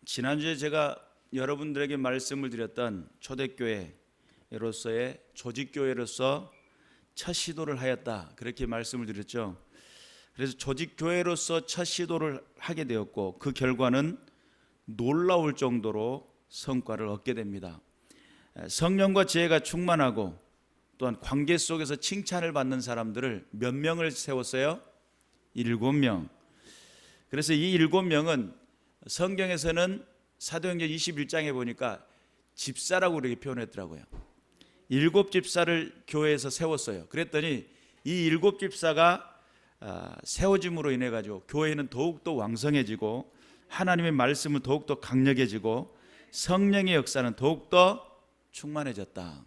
지난주에 제가 여러분들에게 말씀을 드렸던 초대교회로서의 조직교회로서 첫 시도를 하였다, 그렇게 말씀을 드렸죠. 그래서 조직교회로서 첫 시도를 하게 되었고, 그 결과는 놀라울 정도로 성과를 얻게 됩니다. 성령과 지혜가 충만하고 또한 관계 속에서 칭찬을 받는 사람들을 몇 명을 세웠어요? 7명. 그래서 이 7명은 성경에서는 사도행전 21장에 보니까 집사라고 이렇게 표현했더라고요. 7집사를 교회에서 세웠어요. 그랬더니 이 7집사가 세워짐으로 인해 가지고 교회는 더욱더 왕성해지고 하나님의 말씀은 더욱더 강력해지고 성령의 역사는 더욱더 충만해졌다.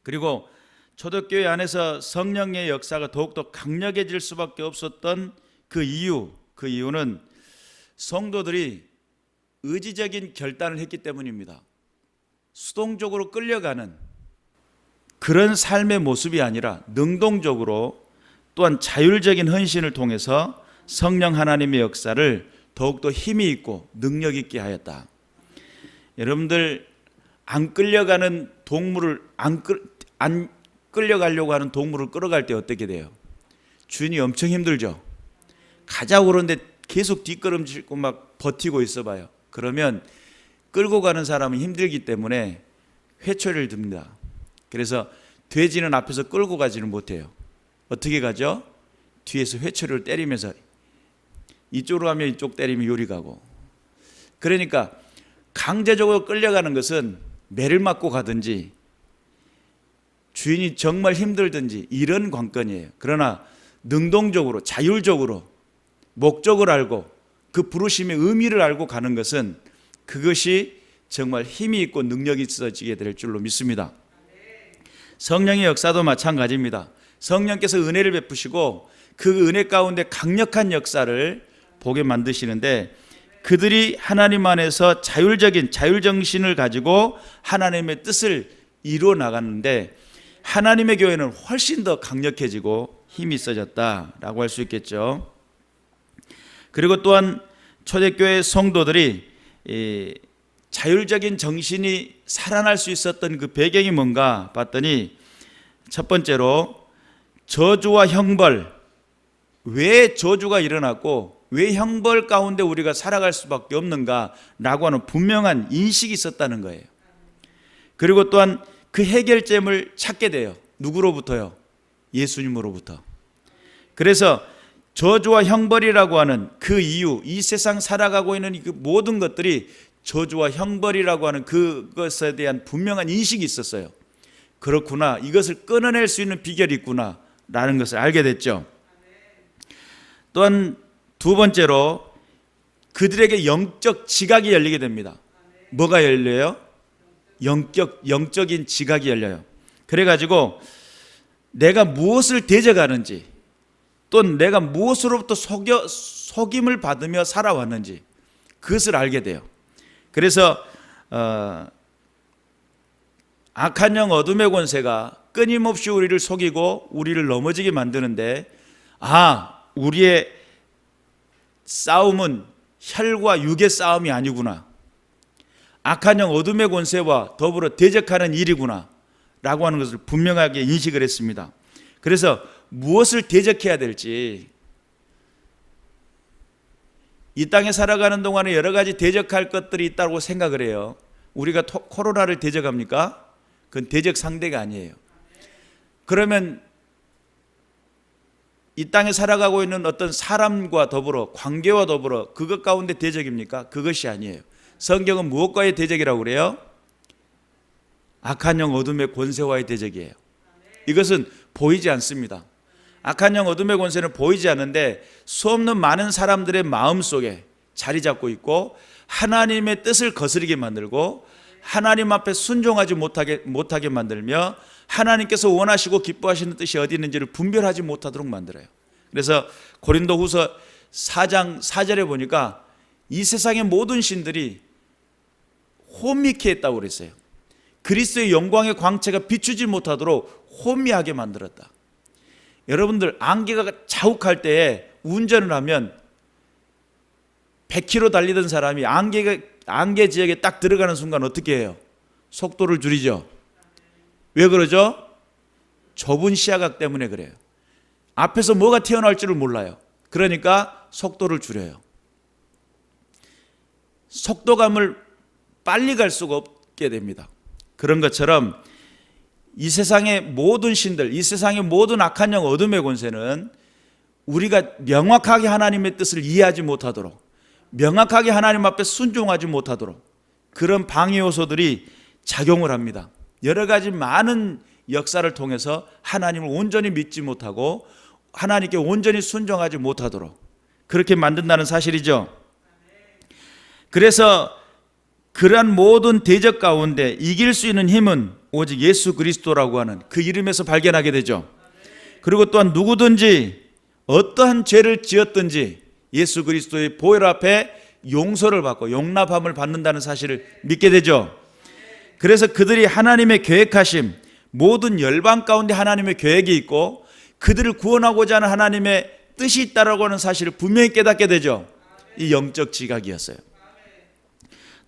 그리고 초대교회 안에서 성령의 역사가 더욱더 강력해질 수밖에 없었던 그 이유는 성도들이 의지적인 결단을 했기 때문입니다. 수동적으로 끌려가는 그런 삶의 모습이 아니라 능동적으로 또한 자율적인 헌신을 통해서 성령 하나님의 역사를 더욱더 힘이 있고 능력 있게 하였다. 여러분들, 안 끌려가는 동물을 안 끌려가려고 하는 동물을 끌어갈 때 어떻게 돼요? 주인이 엄청 힘들죠. 가자고 그러는데 계속 뒷걸음질고 막 버티고 있어봐요. 그러면 끌고 가는 사람은 힘들기 때문에 회초리를 듭니다. 그래서 돼지는 앞에서 끌고 가지는 못해요. 어떻게 가죠? 뒤에서 회초리를 때리면서 이쪽으로 가면 이쪽 때리면 요리 가고. 그러니까 강제적으로 끌려가는 것은 매를 맞고 가든지 주인이 정말 힘들든지 이런 관건이에요. 그러나 능동적으로 자율적으로 목적을 알고 그 부르심의 의미를 알고 가는 것은 그것이 정말 힘이 있고 능력이 있어지게 될 줄로 믿습니다. 성령의 역사도 마찬가지입니다. 성령께서 은혜를 베푸시고 그 은혜 가운데 강력한 역사를 보게 만드시는데, 그들이 하나님 안에서 자율정신을 가지고 하나님의 뜻을 이루어 나가는데 하나님의 교회는 훨씬 더 강력해지고 힘이 있어졌다라고 할 수 있겠죠. 그리고 또한 초대교회 성도들이 자율적인 정신이 살아날 수 있었던 그 배경이 뭔가 봤더니, 첫 번째로 저주와 형벌, 왜 저주가 일어났고 왜 형벌 가운데 우리가 살아갈 수밖에 없는가라고 하는 분명한 인식이 있었다는 거예요. 그리고 또한 그 해결점을 찾게 돼요. 누구로부터요? 예수님으로부터. 그래서 저주와 형벌이라고 하는 그 이유, 이 세상 살아가고 있는 그 모든 것들이 저주와 형벌이라고 하는 그것에 대한 분명한 인식이 있었어요. 그렇구나, 이것을 끊어낼 수 있는 비결이 있구나 라는 것을 알게 됐죠. 또한 두 번째로 그들에게 영적 지각이 열리게 됩니다. 뭐가 열려요? 영적인 지각이 열려요. 그래가지고 내가 무엇을 대적하는지, 또 내가 무엇으로부터 속임을 받으며 살아왔는지 그것을 알게 돼요. 그래서 악한 영 어둠의 권세가 끊임없이 우리를 속이고 우리를 넘어지게 만드는데, 우리의 싸움은 혈과 육의 싸움이 아니구나, 악한 영 어둠의 권세와 더불어 대적하는 일이구나 라고 하는 것을 분명하게 인식을 했습니다. 그래서 무엇을 대적해야 될지, 이 땅에 살아가는 동안에 여러 가지 대적할 것들이 있다고 생각을 해요. 우리가 코로나를 대적합니까? 그건 대적 상대가 아니에요. 그러면 이 땅에 살아가고 있는 어떤 사람과 더불어, 관계와 더불어 그것 가운데 대적입니까? 그것이 아니에요. 성경은 무엇과의 대적이라고 그래요? 악한 영 어둠의 권세와의 대적이에요. 이것은 보이지 않습니다. 악한 영 어둠의 권세는 보이지 않는데 수없는 많은 사람들의 마음속에 자리 잡고 있고 하나님의 뜻을 거스르게 만들고 하나님 앞에 순종하지 못하게 만들며 하나님께서 원하시고 기뻐하시는 뜻이 어디 있는지를 분별하지 못하도록 만들어요. 그래서 고린도후서 4장 4절에 보니까 이 세상의 모든 신들이 혼미케 했다고 그랬어요. 그리스도의 영광의 광채가 비추지 못하도록 혼미하게 만들었다. 여러분들, 안개가 자욱할 때에 운전을 하면 100km 달리던 사람이 안개 지역에 딱 들어가는 순간 어떻게 해요? 속도를 줄이죠. 왜 그러죠? 좁은 시야각 때문에 그래요. 앞에서 뭐가 튀어나올 줄을 몰라요. 그러니까 속도를 줄여요. 속도감을 빨리 갈 수가 없게 됩니다. 그런 것처럼 이 세상의 모든 신들, 이 세상의 모든 악한 영 어둠의 권세는 우리가 명확하게 하나님의 뜻을 이해하지 못하도록, 명확하게 하나님 앞에 순종하지 못하도록 그런 방해 요소들이 작용을 합니다. 여러 가지 많은 역사를 통해서 하나님을 온전히 믿지 못하고 하나님께 온전히 순종하지 못하도록 그렇게 만든다는 사실이죠. 그래서 그러한 모든 대적 가운데 이길 수 있는 힘은 오직 예수 그리스도라고 하는 그 이름에서 발견하게 되죠. 그리고 또한 누구든지 어떠한 죄를 지었든지 예수 그리스도의 보혈 앞에 용서를 받고 용납함을 받는다는 사실을 믿게 되죠. 그래서 그들이 하나님의 계획하심, 모든 열방 가운데 하나님의 계획이 있고 그들을 구원하고자 하는 하나님의 뜻이 있다라고 하는 사실을 분명히 깨닫게 되죠. 이 영적 지각이었어요.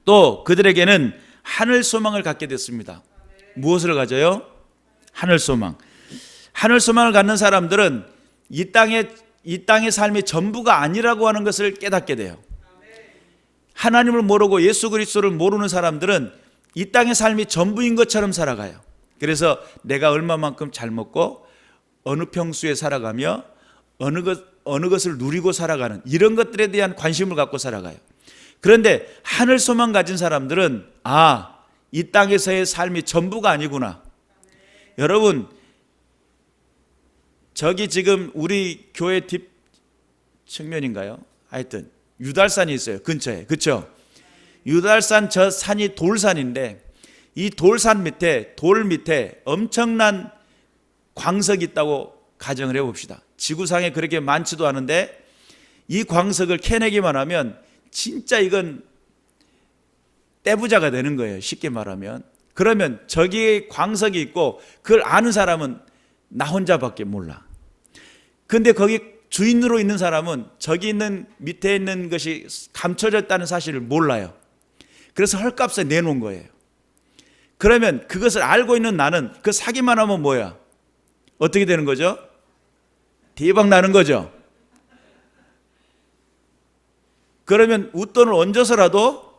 또 그들에게는 하늘 소망을 갖게 됐습니다. 무엇을 가져요? 하늘 소망. 하늘 소망을 갖는 사람들은 이 땅의 삶이 전부가 아니라고 하는 것을 깨닫게 돼요. 하나님을 모르고 예수 그리스도를 모르는 사람들은 이 땅의 삶이 전부인 것처럼 살아가요. 그래서 내가 얼마만큼 잘 먹고 어느 평수에 살아가며 어느 것을 누리고 살아가는 이런 것들에 대한 관심을 갖고 살아가요. 그런데 하늘 소망 가진 사람들은 이 땅에서의 삶이 전부가 아니구나. 여러분, 저기 지금 우리 교회 뒷 측면인가요? 하여튼 유달산이 있어요. 근처에. 그렇죠? 유달산 저 산이 돌산인데 이 돌산 밑에 돌 밑에 엄청난 광석이 있다고 가정을 해봅시다. 지구상에 그렇게 많지도 않은데 이 광석을 캐내기만 하면 진짜 이건 떼부자가 되는 거예요. 쉽게 말하면. 그러면 저기 광석이 있고 그걸 아는 사람은 나 혼자밖에 몰라. 근데 거기 주인으로 있는 사람은 저기 있는 밑에 있는 것이 감춰졌다는 사실을 몰라요. 그래서 헐값에 내놓은 거예요. 그러면 그것을 알고 있는 나는 그 사기만 하면 뭐야? 어떻게 되는 거죠? 대박 나는 거죠. 그러면 웃돈을 얹어서라도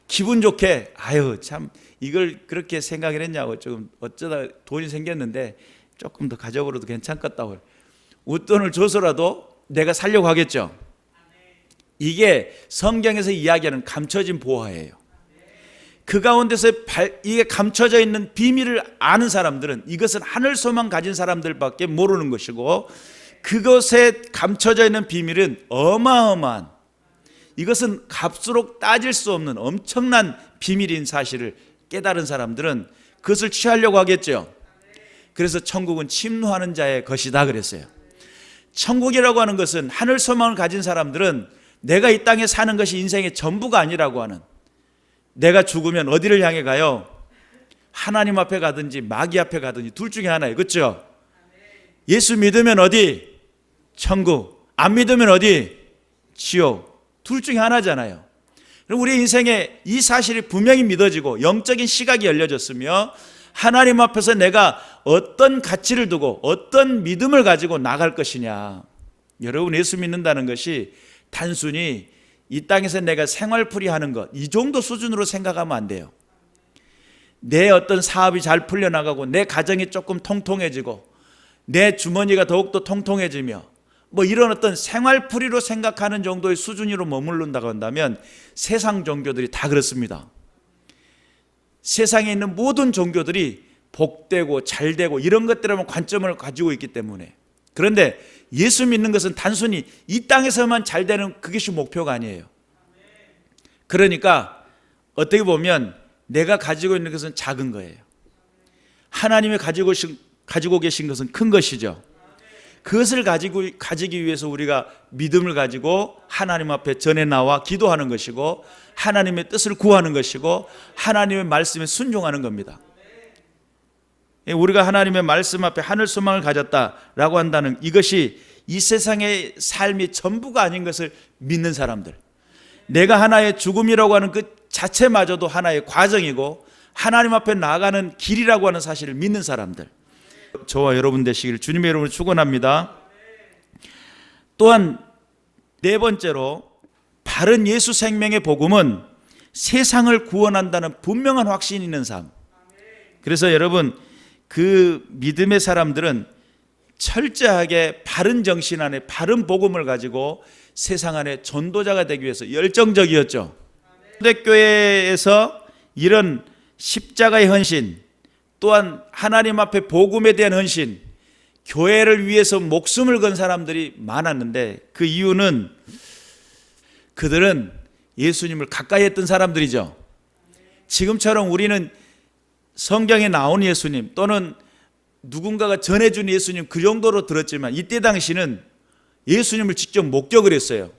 기분 좋게 참 이걸 그렇게 생각을 했냐고 조금 어쩌다 돈이 생겼는데 조금 더 가져버려도 괜찮겠다고 웃돈을 줘서라도 내가 살려고 하겠죠. 이게 성경에서 이야기하는 감춰진 보화예요. 그 가운데서 이게 감춰져 있는 비밀을 아는 사람들은 이것은 하늘 소망 가진 사람들밖에 모르는 것이고 그것에 감춰져 있는 비밀은 어마어마한 이것은 값으로 따질 수 없는 엄청난 비밀인 사실을 깨달은 사람들은 그것을 취하려고 하겠죠. 그래서 천국은 침노하는 자의 것이다 그랬어요. 천국이라고 하는 것은 하늘 소망을 가진 사람들은 내가 이 땅에 사는 것이 인생의 전부가 아니라고 하는, 내가 죽으면 어디를 향해 가요? 하나님 앞에 가든지 마귀 앞에 가든지 둘 중에 하나예요. 그렇죠? 예수 믿으면 어디? 천국. 안 믿으면 어디? 지옥. 둘 중에 하나잖아요. 그럼 우리 인생에 이 사실이 분명히 믿어지고 영적인 시각이 열려졌으며 하나님 앞에서 내가 어떤 가치를 두고 어떤 믿음을 가지고 나갈 것이냐. 여러분, 예수 믿는다는 것이 단순히 이 땅에서 내가 생활풀이 하는 것, 이 정도 수준으로 생각하면 안 돼요. 내 어떤 사업이 잘 풀려나가고 내 가정이 조금 통통해지고 내 주머니가 더욱더 통통해지며 이런 어떤 생활풀이로 생각하는 정도의 수준으로 머무른다고 한다면 세상 종교들이 다 그렇습니다. 세상에 있는 모든 종교들이 복되고 잘되고 이런 것들에만 관점을 가지고 있기 때문에. 그런데 예수 믿는 것은 단순히 이 땅에서만 잘되는 그것이 목표가 아니에요. 그러니까 어떻게 보면 내가 가지고 있는 것은 작은 거예요. 하나님이 가지고 계신 것은 큰 것이죠. 그것을 가지기 위해서 우리가 믿음을 가지고 하나님 앞에 전에 나와 기도하는 것이고 하나님의 뜻을 구하는 것이고 하나님의 말씀에 순종하는 겁니다. 우리가 하나님의 말씀 앞에 하늘 소망을 가졌다라고 한다는 이것이 이 세상의 삶이 전부가 아닌 것을 믿는 사람들, 내가 하나의 죽음이라고 하는 그 자체마저도 하나의 과정이고 하나님 앞에 나아가는 길이라고 하는 사실을 믿는 사람들, 저와 여러분 되시기를 주님의 이름으로 축원합니다. 또한 네 번째로, 바른 예수 생명의 복음은 세상을 구원한다는 분명한 확신이 있는 삶. 그래서 여러분, 그 믿음의 사람들은 철저하게 바른 정신 안에 바른 복음을 가지고 세상 안에 전도자가 되기 위해서 열정적이었죠. 초대교회에서 이런 십자가의 헌신, 또한 하나님 앞에 복음에 대한 헌신, 교회를 위해서 목숨을 건 사람들이 많았는데, 그 이유는 그들은 예수님을 가까이 했던 사람들이죠. 지금처럼 우리는 성경에 나온 예수님 또는 누군가가 전해준 예수님 그 정도로 들었지만, 이때 당시는 예수님을 직접 목격을 했어요.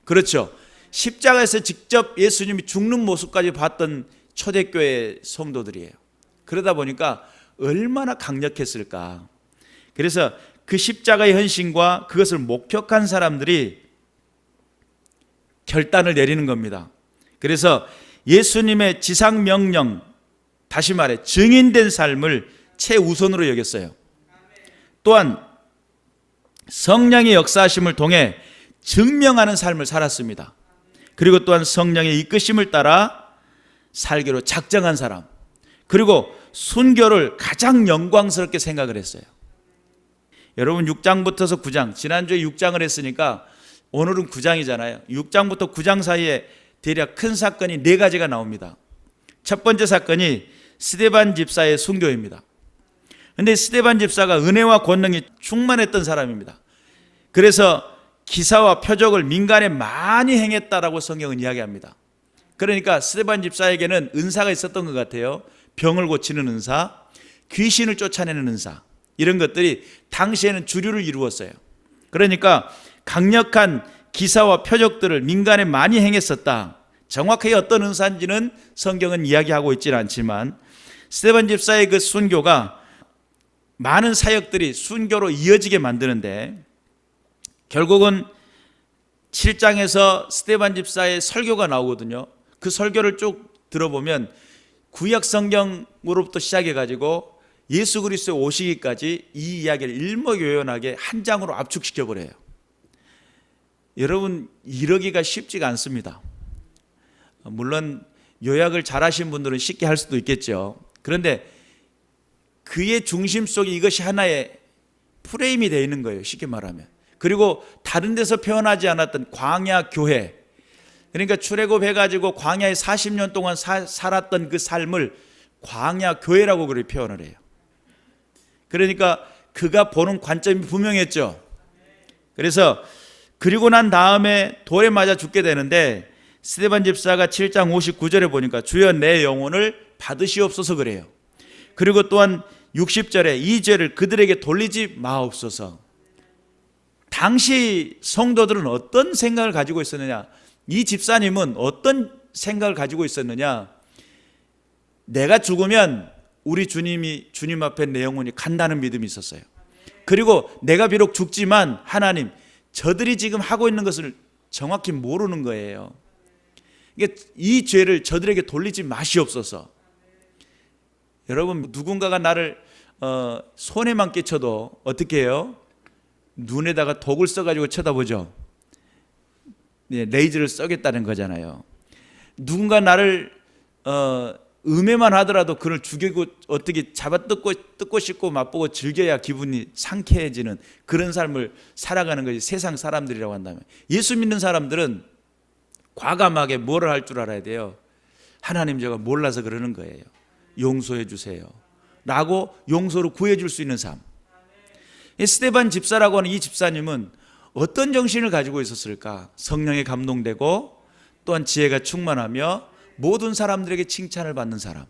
그렇죠. 십자가에서 직접 예수님이 죽는 모습까지 봤던 초대교회 성도들이에요. 그러다 보니까 얼마나 강력했을까. 그래서 그 십자가의 헌신과 그것을 목격한 사람들이 결단을 내리는 겁니다. 그래서 예수님의 지상 명령, 다시 말해 증인된 삶을 최우선으로 여겼어요. 또한 성령의 역사하심을 통해 증명하는 삶을 살았습니다. 그리고 또한 성령의 이끄심을 따라 살기로 작정한 사람, 그리고 순교를 가장 영광스럽게 생각을 했어요. 여러분, 6장부터서 9장, 지난주에 6장을 했으니까 오늘은 9장이잖아요. 6장부터 9장 사이에 대략 큰 사건이 4가지가 나옵니다. 첫 번째 사건이 스데반 집사의 순교입니다. 그런데 스데반 집사가 은혜와 권능이 충만했던 사람입니다. 그래서 기사와 표적을 민간에 많이 행했다라고 성경은 이야기합니다. 그러니까 스데반 집사에게는 은사가 있었던 것 같아요. 병을 고치는 은사, 귀신을 쫓아내는 은사, 이런 것들이 당시에는 주류를 이루었어요. 그러니까 강력한 기사와 표적들을 민간에 많이 행했었다. 정확하게 어떤 은사인지는 성경은 이야기하고 있지는 않지만, 스데반 집사의 그 순교가 많은 사역들이 순교로 이어지게 만드는데, 결국은 7장에서 스데반 집사의 설교가 나오거든요. 그 설교를 쭉 들어보면 구약 성경으로부터 시작해가지고 예수 그리스도의 오시기까지 이 이야기를 일목요연하게 한 장으로 압축시켜버려요. 여러분, 이러기가 쉽지가 않습니다. 물론 요약을 잘하신 분들은 쉽게 할 수도 있겠죠. 그런데 그의 중심 속에 이것이 하나의 프레임이 되어 있는 거예요, 쉽게 말하면. 그리고 다른 데서 표현하지 않았던 광야 교회, 그러니까 출애굽해가지고 광야에 40년 동안 살았던 그 삶을 광야 교회라고 그렇게 표현을 해요. 그러니까 그가 보는 관점이 분명했죠. 그래서 그리고 난 다음에 돌에 맞아 죽게 되는데, 스데반 집사가 7장 59절에 보니까 주여 내 영혼을 받으시옵소서 그래요. 그리고 또한 60절에 이 죄를 그들에게 돌리지 마옵소서. 당시 성도들은 어떤 생각을 가지고 있었느냐, 이 집사님은 어떤 생각을 가지고 있었느냐, 내가 죽으면 우리 주님이 주님 앞에 내 영혼이 간다는 믿음이 있었어요. 그리고 내가 비록 죽지만 하나님, 저들이 지금 하고 있는 것을 정확히 모르는 거예요. 이 죄를 저들에게 돌리지 마시옵소서. 여러분, 누군가가 나를 손에만 끼쳐도 어떻게 해요? 눈에다가 독을 써가지고 쳐다보죠. 레이저를 쏘겠다는 거잖아요. 누군가 나를 음해만 하더라도 그를 죽이고 어떻게 뜯고 씹고 맛보고 즐겨야 기분이 상쾌해지는 그런 삶을 살아가는 것이 세상 사람들이라고 한다면, 예수 믿는 사람들은 과감하게 뭐를 할 줄 알아야 돼요. 하나님, 제가 몰라서 그러는 거예요. 용서해 주세요 라고 용서로 구해줄 수 있는 삶. 스데반 집사라고 하는 이 집사님은 어떤 정신을 가지고 있었을까? 성령에 감동되고 또한 지혜가 충만하며 모든 사람들에게 칭찬을 받는 사람.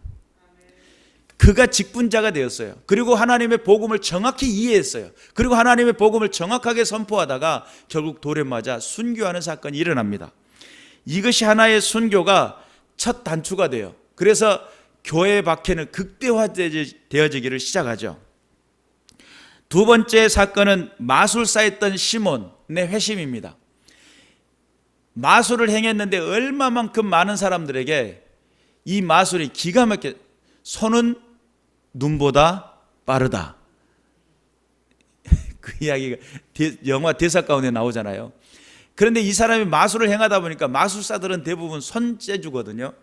그가 직분자가 되었어요. 그리고 하나님의 복음을 정확히 이해했어요. 그리고 하나님의 복음을 정확하게 선포하다가 결국 돌에 맞아 순교하는 사건이 일어납니다. 이것이 하나의 순교가 첫 단추가 돼요. 그래서 교회의 박해는 극대화되어지기를 시작하죠. 두 번째 사건은 마술사였던 시몬의 회심입니다. 마술을 행했는데 얼마만큼 많은 사람들에게 이 마술이 기가 막혀, 손은 눈보다 빠르다. 그 이야기가 영화 대사 가운데 나오잖아요. 그런데 이 사람이 마술을 행하다 보니까 마술사들은 대부분 손재주거든요.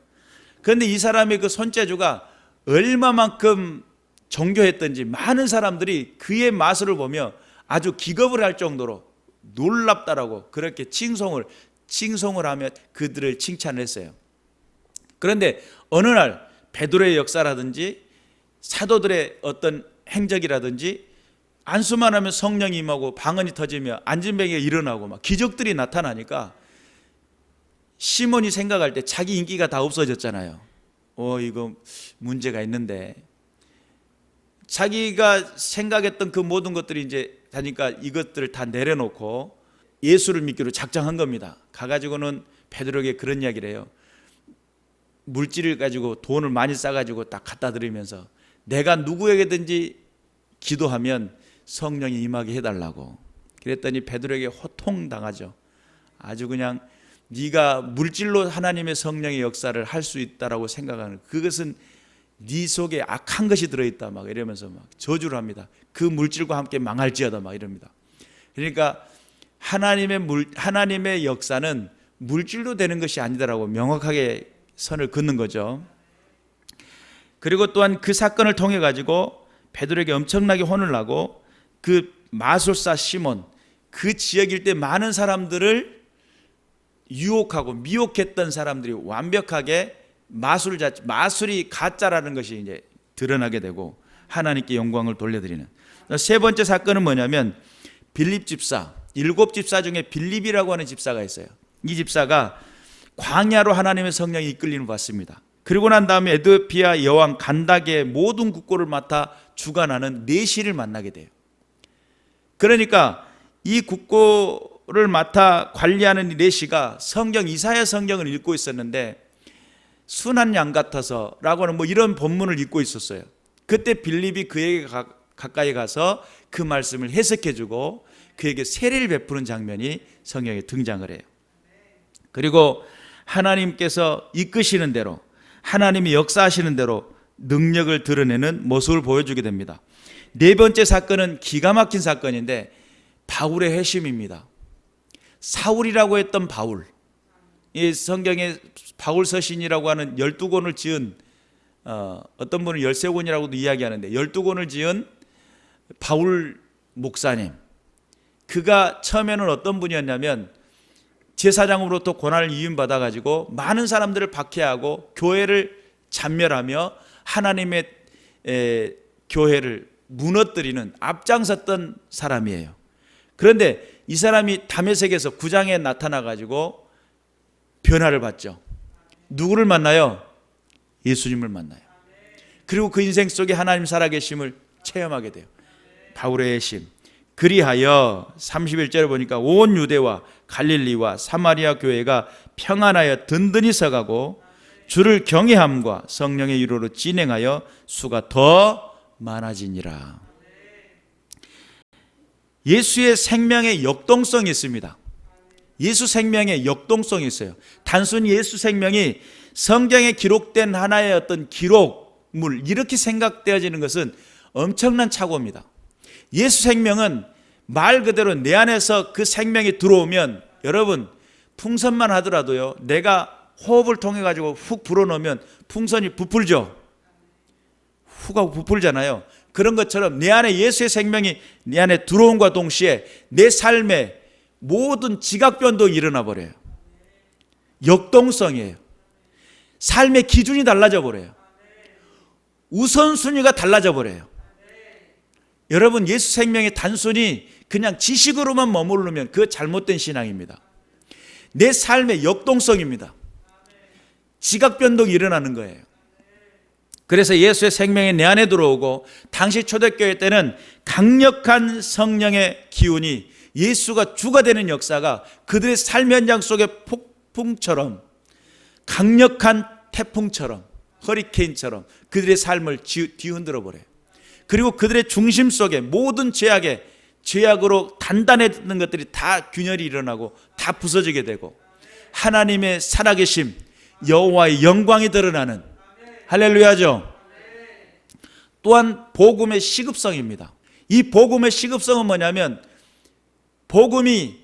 그런데 이 사람의 그 손재주가 얼마만큼 정교했던지 많은 사람들이 그의 마술을 보며 아주 기겁을 할 정도로 놀랍다라고 그렇게 칭송을 하며 그들을 칭찬을 했어요. 그런데 어느 날 베드로의 역사라든지 사도들의 어떤 행적이라든지 안수만 하면 성령이 임하고 방언이 터지며 안진뱅이가 일어나고 막 기적들이 나타나니까 시몬이 생각할 때 자기 인기가 다 없어졌잖아요. 이거 문제가 있는데, 자기가 생각했던 그 모든 것들이 이제 다니까 이것들을 다 내려놓고 예수를 믿기로 작정한 겁니다. 가가지고는 베드로에게 그런 이야기를 해요. 물질을 가지고 돈을 많이 싸가지고 딱 갖다 드리면서 내가 누구에게든지 기도하면 성령이 임하게 해달라고. 그랬더니 베드로에게 호통당하죠. 아주 그냥 네가 물질로 하나님의 성령의 역사를 할 수 있다라고 생각하는, 그것은 네 속에 악한 것이 들어있다 막 이러면서 막 저주를 합니다. 그 물질과 함께 망할지어다 막 이럽니다. 그러니까 하나님의 역사는 물질로 되는 것이 아니다라고 명확하게 선을 긋는 거죠. 그리고 또한 그 사건을 통해 가지고 베드로에게 엄청나게 혼을 나고 그 마술사 시몬, 그 지역 일대 많은 사람들을 유혹하고 미혹했던 사람들이 완벽하게 마술이 가짜라는 것이 이제 드러나게 되고 하나님께 영광을 돌려드리는. 세 번째 사건은 뭐냐면 빌립 집사, 7집사 중에 빌립이라고 하는 집사가 있어요. 이 집사가 광야로 하나님의 성령이 이끌림을 받습니다. 그리고 난 다음에 에티오피아 여왕 간다게의 모든 국고를 맡아 주관하는 내시를 만나게 돼요. 그러니까 이 국고를 맡아 관리하는 내시가 이사야 성경을 읽고 있었는데 순한 양 같아서 라고 하는 이런 본문을 읽고 있었어요. 그때 빌립이 그에게 가까이 가서 그 말씀을 해석해주고 그에게 세례를 베푸는 장면이 성경에 등장을 해요. 그리고 하나님께서 이끄시는 대로, 하나님이 역사하시는 대로 능력을 드러내는 모습을 보여주게 됩니다. 네 번째 사건은 기가 막힌 사건인데 바울의 회심입니다. 사울이라고 했던 바울, 이 성경에 바울 서신이라고 하는 12권을 지은, 어떤 분은 13권이라고도 이야기하는데 12권을 지은 바울 목사님, 그가 처음에는 어떤 분이었냐면 제사장으로부터 권한을 이임받아 가지고 많은 사람들을 박해하고 교회를 잔멸하며 하나님의 교회를 무너뜨리는 앞장섰던 사람이에요. 그런데 이 사람이 다메섹에서 9장에 나타나 가지고 변화를 받죠. 누구를 만나요? 예수님을 만나요. 그리고 그 인생 속에 하나님 살아계심을 체험하게 돼요. 바울의 회심. 그리하여 31절에 보니까 온 유대와 갈릴리와 사마리아 교회가 평안하여 든든히 서가고 주를 경외함과 성령의 위로로 진행하여 수가 더 많아지니라. 예수의 생명의 역동성이 있습니다. 예수 생명의 역동성이 있어요. 단순히 예수 생명이 성경에 기록된 하나의 어떤 기록물 이렇게 생각되어지는 것은 엄청난 착오입니다. 예수 생명은 말 그대로 내 안에서 그 생명이 들어오면, 여러분 풍선만 하더라도요, 내가 호흡을 통해 가지고 훅 불어넣으면 풍선이 부풀죠. 훅 하고 부풀잖아요. 그런 것처럼 내 안에 예수의 생명이 내 안에 들어옴과 동시에 내 삶에 모든 지각 변동이 일어나 버려요. 역동성이에요. 삶의 기준이 달라져 버려요. 우선순위가 달라져 버려요. 여러분, 예수 생명이 단순히 그냥 지식으로만 머무르면 그거 잘못된 신앙입니다. 내 삶의 역동성입니다. 지각 변동이 일어나는 거예요. 그래서 예수의 생명이 내 안에 들어오고, 당시 초대교회 때는 강력한 성령의 기운이 예수가 주가 되는 역사가 그들의 삶 현장 속에 폭풍처럼, 강력한 태풍처럼, 허리케인처럼 그들의 삶을 뒤흔들어 버려요. 그리고 그들의 중심 속에 모든 죄악으로 단단했던 것들이 다 균열이 일어나고 다 부서지게 되고, 하나님의 살아계심, 여호와의 영광이 드러나는 할렐루야죠. 또한 복음의 시급성입니다. 이 복음의 시급성은 뭐냐면 복음이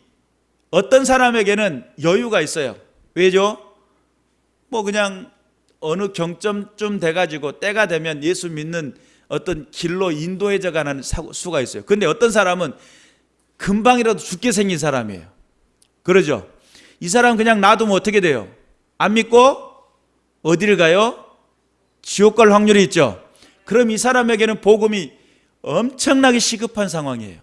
어떤 사람에게는 여유가 있어요. 왜죠? 뭐 그냥 어느 경점쯤 돼가지고 때가 되면 예수 믿는 어떤 길로 인도해져 가는 수가 있어요. 근데 어떤 사람은 금방이라도 죽게 생긴 사람이에요. 그러죠? 이 사람 그냥 놔두면 어떻게 돼요? 안 믿고 어디를 가요? 지옥 갈 확률이 있죠. 그럼 이 사람에게는 복음이 엄청나게 시급한 상황이에요.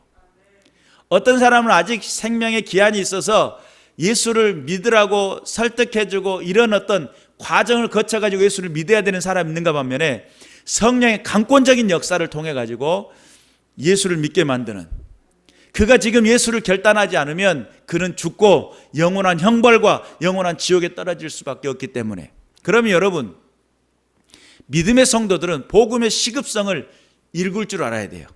어떤 사람은 아직 생명의 기한이 있어서 예수를 믿으라고 설득해주고 이런 어떤 과정을 거쳐가지고 예수를 믿어야 되는 사람이 있는가 반면에 성령의 강권적인 역사를 통해 가지고 예수를 믿게 만드는, 그가 지금 예수를 결단하지 않으면 그는 죽고 영원한 형벌과 영원한 지옥에 떨어질 수밖에 없기 때문에, 그러면 여러분 믿음의 성도들은 복음의 시급성을 읽을 줄 알아야 돼요.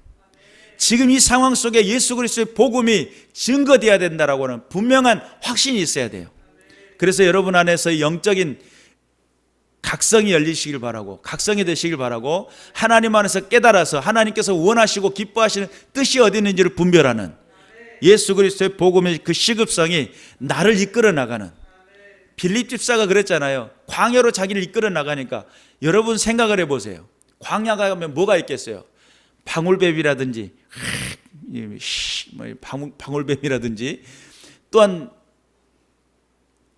지금 이 상황 속에 예수 그리스도의 복음이 증거되어야 된다라고 하는 분명한 확신이 있어야 돼요. 그래서 여러분 안에서 영적인 각성이 열리시길 바라고, 각성이 되시길 바라고, 하나님 안에서 깨달아서 하나님께서 원하시고 기뻐하시는 뜻이 어디 있는지를 분별하는 예수 그리스도의 복음의 그 시급성이 나를 이끌어 나가는, 빌립 집사가 그랬잖아요. 광야로 자기를 이끌어 나가니까 여러분 생각을 해보세요. 광야 가면 뭐가 있겠어요? 방울뱀이라든지 방울뱀이라든지 또한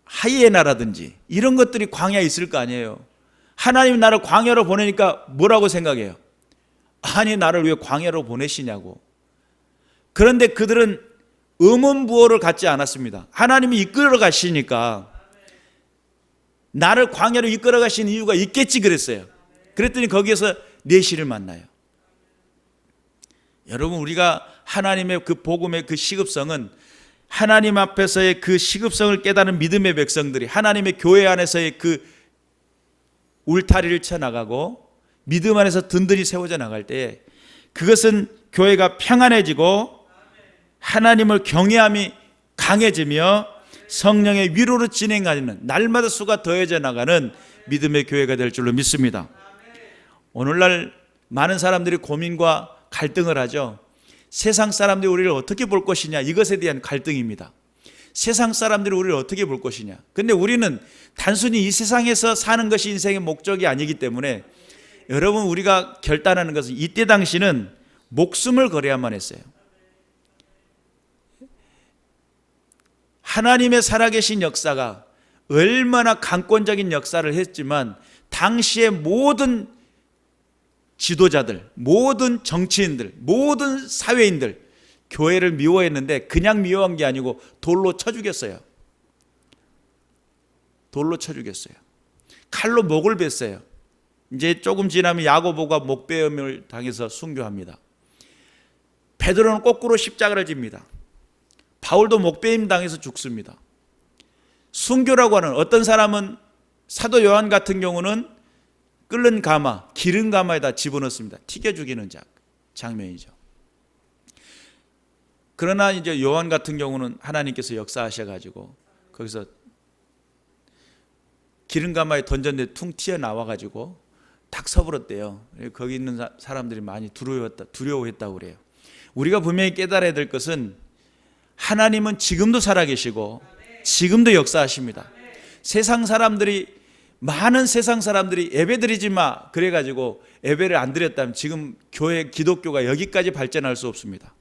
하이에나라든지 이런 것들이 광야에 있을 거 아니에요. 하나님이 나를 광야로 보내니까 뭐라고 생각해요? 아니 나를 왜 광야로 보내시냐고. 그런데 그들은 의문부호를 갖지 않았습니다. 하나님이 이끌어 가시니까 나를 광야로 이끌어 가신 이유가 있겠지 그랬어요. 그랬더니 거기에서 내시를 만나요. 여러분 우리가 하나님의 그 복음의 그 시급성은 하나님 앞에서의 그 시급성을 깨닫는 믿음의 백성들이 하나님의 교회 안에서의 그 울타리를 쳐나가고 믿음 안에서 든든히 세워져 나갈 때에 그것은 교회가 평안해지고 하나님을 경외함이 강해지며 성령의 위로로 진행하는 날마다 수가 더해져 나가는 믿음의 교회가 될 줄로 믿습니다. 오늘날 많은 사람들이 고민과 갈등을 하죠. 세상 사람들이 우리를 어떻게 볼 것이냐, 이것에 대한 갈등입니다. 세상 사람들이 우리를 어떻게 볼 것이냐. 근데 우리는 단순히 이 세상에서 사는 것이 인생의 목적이 아니기 때문에 여러분 우리가 결단하는 것은 이때 당시는 목숨을 걸어야만 했어요. 하나님의 살아계신 역사가 얼마나 강권적인 역사를 했지만 당시의 모든 지도자들, 모든 정치인들, 모든 사회인들 교회를 미워했는데 그냥 미워한 게 아니고 돌로 쳐 죽였어요. 돌로 쳐 죽였어요. 칼로 목을 뱄어요. 이제 조금 지나면 야고보가 목베음을 당해서 순교합니다. 베드로는 거꾸로 십자가를 집니다. 바울도 목베임 당해서 죽습니다. 순교라고 하는, 어떤 사람은 사도 요한 같은 경우는 끓는 가마, 기름 가마에다 집어넣습니다. 튀겨 죽이는 장면이죠. 그러나 이제 요한 같은 경우는 하나님께서 역사하셔가지고 거기서 기름 가마에 던졌는데 퉁 튀어나와가지고 탁 서버렸대요. 거기 있는 사람들이 많이 두려워했다고 그래요. 우리가 분명히 깨달아야 될 것은 하나님은 지금도 살아계시고 지금도 역사하십니다. 많은 세상 사람들이 예배 드리지 마 그래가지고 예배를 안 드렸다면 지금 교회 기독교가 여기까지 발전할 수 없습니다.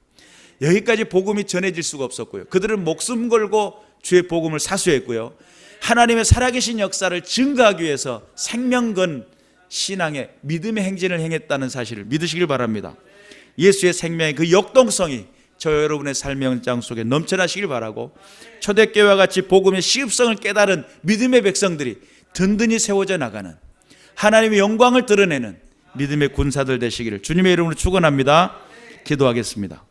여기까지 복음이 전해질 수가 없었고요. 그들은 목숨 걸고 주의 복음을 사수했고요. 하나님의 살아계신 역사를 증거하기 위해서 생명 건 신앙의 믿음의 행진을 행했다는 사실을 믿으시길 바랍니다. 예수의 생명의 그 역동성이 저 여러분의 삶의 현장 속에 넘쳐나시길 바라고, 초대교회와 같이 복음의 시급성을 깨달은 믿음의 백성들이 든든히 세워져 나가는 하나님의 영광을 드러내는 믿음의 군사들 되시기를 주님의 이름으로 축원합니다. 기도하겠습니다.